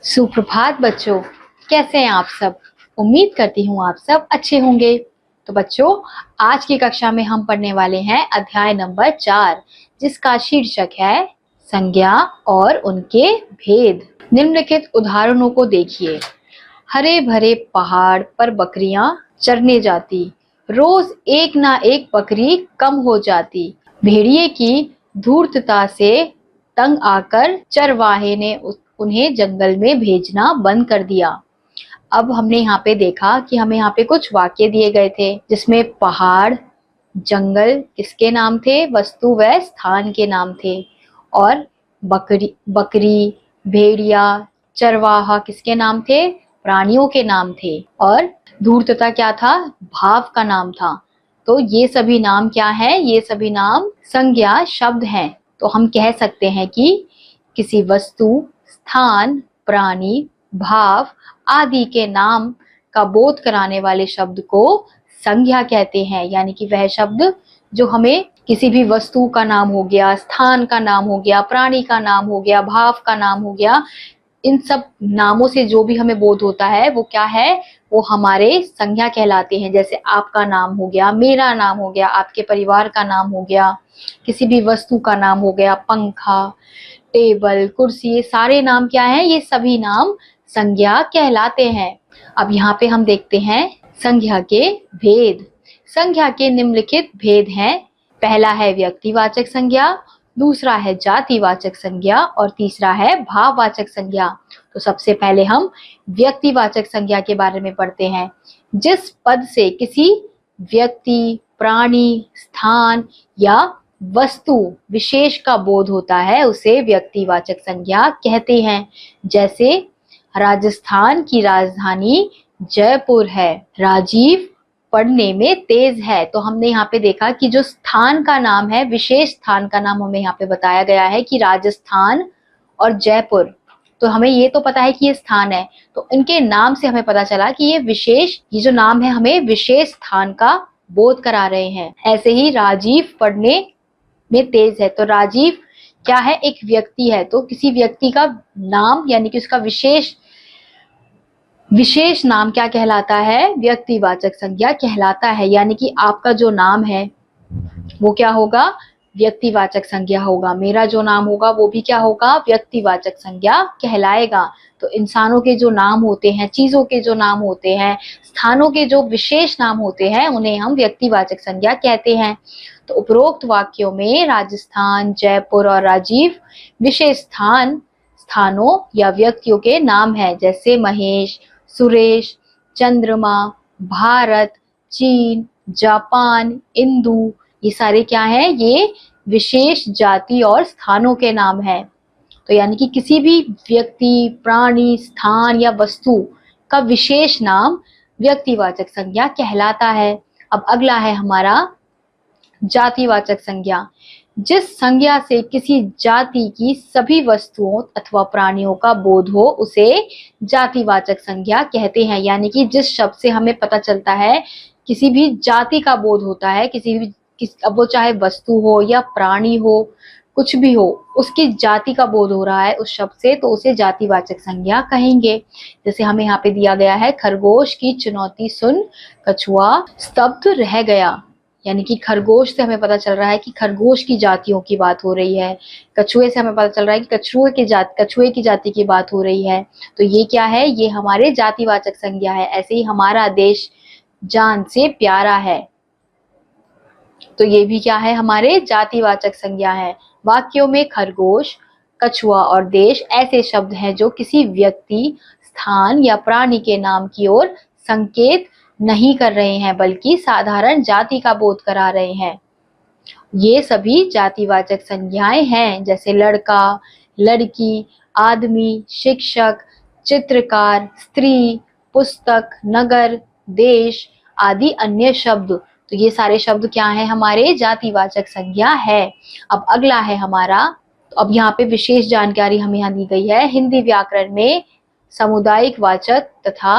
सुप्रभात बच्चों, कैसे हैं आप सब। उम्मीद करती हूँ आप सब अच्छे होंगे। तो बच्चों, आज की कक्षा में हम पढ़ने वाले हैं अध्याय नंबर 4, जिसका शीर्षक है संज्ञा और उनके भेद। निम्नलिखित उदाहरणों को देखिए। हरे भरे पहाड़ पर बकरियां चरने जाती, रोज एक ना एक बकरी कम हो जाती। भेड़िए की धूर्तता से तंग आकर चरवाहे ने उन्हें जंगल में भेजना बंद कर दिया। अब हमने यहाँ पे देखा कि हमें यहाँ पे कुछ वाक्य दिए गए थे, जिसमें पहाड़, जंगल किसके नाम थे? वस्तु व स्थान के नाम थे। और बकरी, भेड़िया, चरवाहा किसके नाम थे? प्राणियों के नाम थे। और धूर्तता क्या था? भाव का नाम था। तो ये सभी नाम क्या है? ये सभी नाम संज्ञा शब्द हैं। तो हम कह सकते हैं कि किसी वस्तु, स्थान, प्राणी, भाव आदि के नाम का बोध कराने वाले शब्द को संज्ञा कहते हैं। यानी कि वह शब्द जो हमें किसी भी वस्तु का नाम हो गया, स्थान का नाम हो गया, प्राणी का नाम हो गया, भाव का नाम हो गया, इन सब नामों से जो भी हमें बोध होता है वो क्या है? वो हमारे संज्ञा कहलाते हैं। जैसे आपका नाम हो गया, मेरा नाम हो गया, आपके परिवार का नाम हो गया, किसी भी वस्तु का नाम हो गया, पंखा, टेबल, कुर्सी, ये सारे नाम क्या हैं? ये सभी नाम संज्ञा कहलाते हैं। अब यहाँ पे हम देखते हैं संज्ञा के भेद। संज्ञा के निम्नलिखित भेद हैं। पहला है व्यक्तिवाचक संज्ञा, दूसरा है जातिवाचक संज्ञा और तीसरा है भाववाचक संज्ञा। तो सबसे पहले हम व्यक्तिवाचक संज्ञा के बारे में पढ़ते हैं। जिस पद से किसी व्यक्ति, प्राणी, स्थान या वस्तु विशेष का बोध होता है उसे व्यक्तिवाचक संज्ञा कहते हैं। जैसे राजस्थान की राजधानी जयपुर है, राजीव पढ़ने में तेज है। तो हमने यहाँ पे देखा कि जो स्थान का नाम है, विशेष स्थान का नाम हमें यहाँ पे बताया गया है कि राजस्थान और जयपुर। तो हमें ये तो पता है कि ये स्थान है, तो इनके नाम से हमें पता चला कि ये जो नाम है हमें विशेष स्थान का बोध करा रहे हैं। ऐसे ही राजीव पढ़ने में तेज है, तो राजीव क्या है? एक व्यक्ति है। तो किसी व्यक्ति का नाम यानी कि उसका विशेष नाम क्या कहलाता है? व्यक्तिवाचक संज्ञा कहलाता है। यानी कि आपका जो नाम है वो क्या होगा? व्यक्तिवाचक संज्ञा होगा। मेरा जो नाम होगा वो भी क्या होगा? व्यक्तिवाचक संज्ञा कहलाएगा। तो इंसानों के जो नाम होते हैं, चीजों के जो नाम होते हैं, स्थानों के जो विशेष नाम होते हैं, उन्हें हम व्यक्तिवाचक संज्ञा कहते हैं। तो उपरोक्त वाक्यों में राजस्थान, जयपुर और राजीव विशेष स्थानों या व्यक्तियों के नाम हैं। जैसे महेश, सुरेश, चंद्रमा, भारत, चीन, जापान, इंदु, ये सारे क्या हैं? ये विशेष जाति और स्थानों के नाम हैं। तो यानी कि किसी भी व्यक्ति, प्राणी, स्थान या वस्तु का विशेष नाम व्यक्तिवाचक संज्ञा कहलाता है। अब अगला है हमारा जातिवाचक संज्ञा। जिस संज्ञा से किसी जाति की सभी वस्तुओं अथवा प्राणियों का बोध हो उसे जातिवाचक संज्ञा कहते हैं। यानी कि जिस शब्द से हमें पता चलता है किसी भी जाति का बोध होता है, अब वो चाहे वस्तु हो या प्राणी हो, कुछ भी हो, उसकी जाति का बोध हो रहा है उस शब्द से, तो उसे जातिवाचक संज्ञा कहेंगे। जैसे हमें यहाँ पे दिया गया है, खरगोश की चुनौती सुन कछुआ स्तब्ध रह गया। यानी कि खरगोश से हमें पता चल रहा है कि खरगोश की जातियों की बात हो रही है। कछुए से हमें पता चल रहा है कि कछुए की जाति की बात हो रही है। तो ये क्या है? ये हमारे जातिवाचक संज्ञा है। ऐसे ही हमारा देश जान से प्यारा है, तो ये भी क्या है? हमारे जातिवाचक संज्ञा है। वाक्यों में खरगोश, कछुआ और देश ऐसे शब्द हैं जो किसी व्यक्ति, स्थान या प्राणी के नाम की ओर संकेत नहीं कर रहे हैं, बल्कि साधारण जाति का बोध करा रहे हैं। ये सभी जातिवाचक संज्ञाएं हैं। जैसे लड़का, लड़की, आदमी, शिक्षक, चित्रकार, स्त्री, पुस्तक, नगर, देश आदि अन्य शब्द। तो ये सारे शब्द क्या हैं? हमारे जातिवाचक संज्ञा है। अब अगला है हमारा, तो अब यहाँ पे विशेष जानकारी हमें यहाँ दी गई है। हिंदी व्याकरण में सामुदायिक वाचक तथा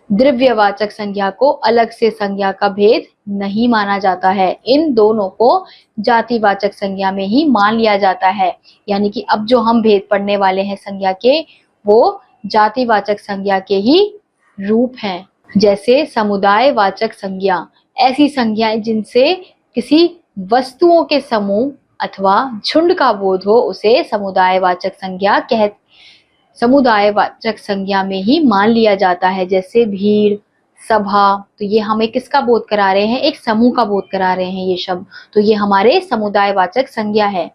द्रव्यवाचक संज्ञा को अलग से संज्ञा का भेद नहीं माना जाता है। इन दोनों को जातिवाचक संज्ञा में ही मान लिया जाता है। यानी कि अब जो हम भेद पढ़ने वाले हैं संज्ञा के, वो जातिवाचक संज्ञा के ही रूप हैं। जैसे समुदायवाचक संज्ञा, ऐसी संज्ञाएं जिनसे किसी वस्तुओं के समूह अथवा झुंड का बोध हो उसे समुदायवाचक संज्ञा में ही मान लिया जाता है। जैसे भीड़, सभा, तो ये हमें किसका बोध करा रहे हैं? एक समूह का बोध करा रहे हैं ये शब्द, तो ये हमारे समुदायवाचक संज्ञा है।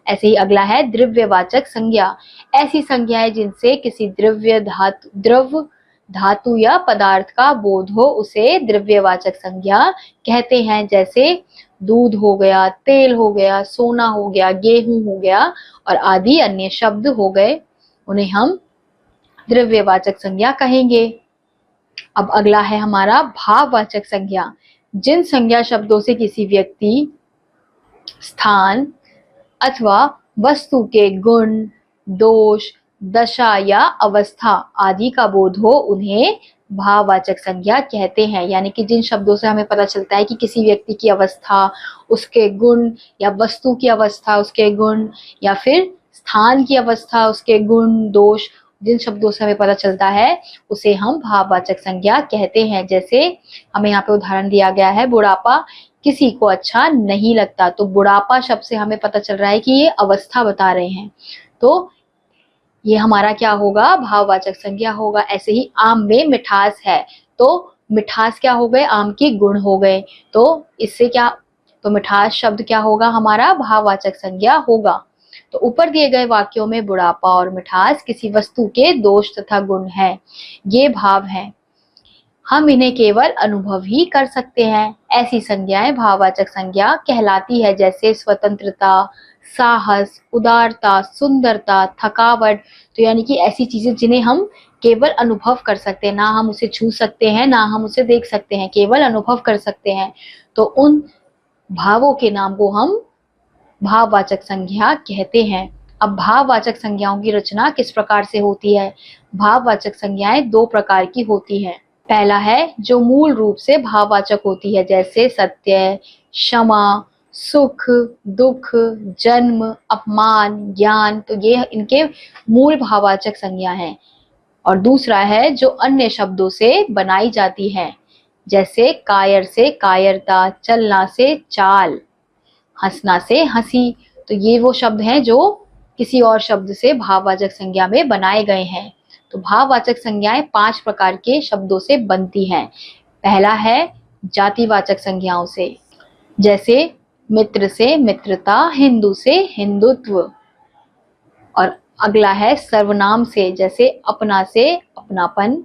ऐसे ही अगला है द्रव्यवाचक संज्ञा, ऐसी संज्ञाएं जिनसे किसी द्रव धातु या पदार्थ का बोध हो उसे द्रव्यवाचक संज्ञा कहते हैं। जैसे दूध हो गया, तेल हो गया, सोना हो गया, गेहूं हो गया और आदि अन्य शब्द हो गए, उन्हें हम द्रव्यवाचक संज्ञा कहेंगे। अब अगला है हमारा भाववाचक संज्ञा, जिन संज्ञा शब्दों से किसी व्यक्ति, स्थान अथवा वस्तु के गुण, दोष, दशा या अवस्था आदि का बोध हो उन्हें भाववाचक संज्ञा कहते हैं। यानी कि जिन शब्दों से हमें पता चलता है कि किसी व्यक्ति की अवस्था, उसके गुण, या वस्तु की अवस्था, उसके गुण, या फिर स्थान की अवस्था, उसके गुण, दोष, जिन शब्दों से हमें पता चलता है उसे हम भाववाचक संज्ञा कहते हैं। जैसे हमें यहाँ पे उदाहरण दिया गया है, बुढ़ापा किसी को अच्छा नहीं लगता, तो बुढ़ापा शब्द से हमें पता चल रहा है कि ये अवस्था बता रहे हैं, तो ये हमारा क्या होगा? भाववाचक संज्ञा होगा। ऐसे ही आम में मिठास है, तो मिठास क्या हो गए? आम के गुण हो गए, तो इससे क्या, तो मिठास शब्द क्या होगा? हमारा भाववाचक संज्ञा होगा। तो ऊपर दिए गए वाक्यों में बुढ़ापा और मिठास किसी वस्तु के दोष तथा गुण है, ये भाव हैं, हम इन्हें केवल अनुभव ही कर सकते हैं। ऐसी संज्ञाएं भाववाचक संज्ञा कहलाती है। जैसे स्वतंत्रता, साहस, उदारता, सुंदरता, थकावट, तो यानी कि ऐसी चीजें जिन्हें हम केवल अनुभव कर सकते हैं, ना हम उसे छू सकते हैं, ना हम उसे देख सकते हैं, केवल अनुभव कर सकते हैं, तो उन भावों के नाम को हम भाववाचक संज्ञा कहते हैं। अब भाववाचक संज्ञाओं की रचना किस प्रकार से होती है? भाववाचक संज्ञाएं दो प्रकार की होती हैं। पहला है जो मूल रूप से भाववाचक होती है, जैसे सत्य, क्षमा, सुख, दुख, जन्म, अपमान, ज्ञान, तो ये इनके मूल भाववाचक संज्ञा हैं। और दूसरा है जो अन्य शब्दों से बनाई जाती है, जैसे कायर से कायरता, चलना से चाल, हंसना से हंसी, तो ये वो शब्द हैं जो किसी और शब्द से भाववाचक संज्ञा में बनाए गए हैं। तो भाववाचक संज्ञाएं 5 प्रकार के शब्दों से बनती हैं। पहला है जातिवाचक संज्ञाओं से, जैसे मित्र से मित्रता, हिंदू से हिंदुत्व, और अगला है सर्वनाम से, जैसे अपना से अपनापन,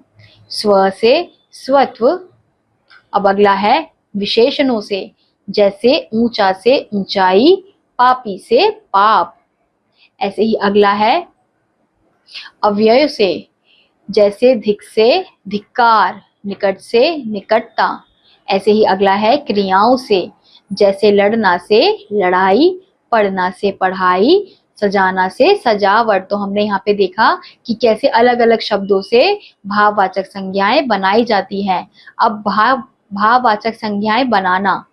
स्व से स्वत्व। अब अगला है विशेषणों से, जैसे ऊंचा से ऊंचाई, पापी से पाप। ऐसे ही अगला है अव्यय से, जैसे धिक से धिक्कार, निकट से निकटता। ऐसे ही अगला है क्रियाओं से, जैसे लड़ना से लड़ाई, पढ़ना से पढ़ाई, सजाना से सजावट। तो हमने यहाँ पे देखा कि कैसे अलग अलग शब्दों से भाववाचक संज्ञाएं बनाई जाती हैं। अब भाववाचक संज्ञाएं बनाना,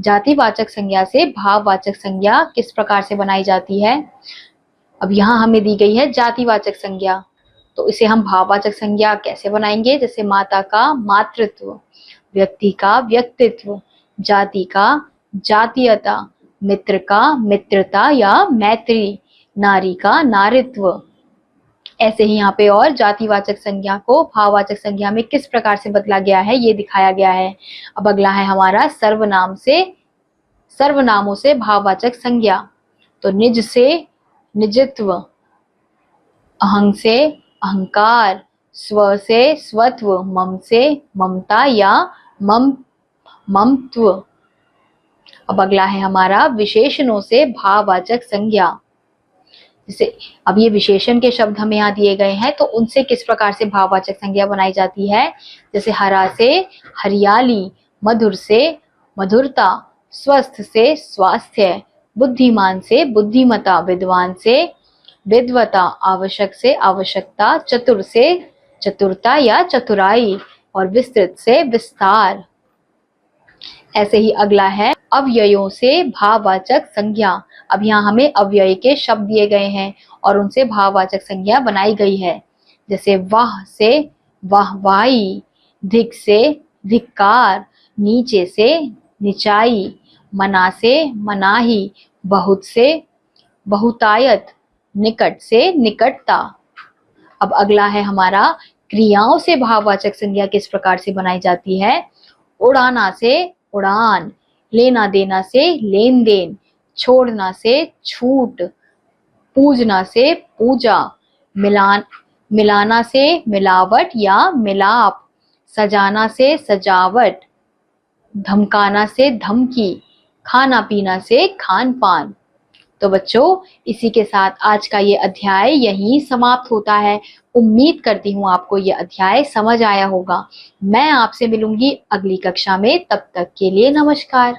जातिवाचक संज्ञा से भाववाचक संज्ञा किस प्रकार से बनाई जाती है? अब यहाँ हमें दी गई है जातिवाचक संज्ञा, तो इसे हम भाववाचक संज्ञा कैसे बनाएंगे? जैसे माता का मातृत्व, व्यक्ति का व्यक्तित्व, जाति का जातीयता, मित्र का मित्रता या मैत्री, नारी का नारित्व। ऐसे ही यहाँ पे और जातिवाचक संज्ञा को भाववाचक संज्ञा में किस प्रकार से बदला गया है ये दिखाया गया है। अब अगला है हमारा सर्वनामों से भाववाचक संज्ञा, तो निज से निजत्व, अहं से अहंकार, स्व से स्वत्व, मम से ममता या ममत्व। अब अगला है हमारा विशेषणों से भाववाचक संज्ञा, जैसे अब ये विशेषण के शब्द हमें यहाँ दिए गए हैं, तो उनसे किस प्रकार से भाववाचक संज्ञा बनाई जाती है? जैसे हरा से हरियाली, मधुर से मधुरता, स्वस्थ से स्वास्थ्य, बुद्धिमान से बुद्धिमता, विद्वान से विद्वता, आवश्यक से आवश्यकता, चतुर से चतुरता या चतुराई, और विस्तृत से विस्तार। ऐसे ही अगला है अव्ययों से भाववाचक संज्ञा। अब यहाँ हमें अव्यय के शब्द दिए गए हैं और उनसे भाववाचक संज्ञा बनाई गई है। जैसे वाह से वाहवाही, धिक से धिक्कार, नीचे से निचाई, मना से मनाही, बहुत से बहुतायत, निकट से निकटता। अब अगला है हमारा क्रियाओं से भाववाचक संज्ञा किस प्रकार से बनाई जाती है। उड़ाना से उड़ान, लेना देना से लेन देन, छोड़ना से छूट, पूजना से पूजा, मिलाना से मिलावट या मिलाप, सजाना से सजावट, धमकाना से धमकी, खाना पीना से खान पान। तो बच्चों इसी के साथ आज का ये अध्याय यहीं समाप्त होता है। उम्मीद करती हूँ आपको ये अध्याय समझ आया होगा। मैं आपसे मिलूंगी अगली कक्षा में, तब तक के लिए नमस्कार।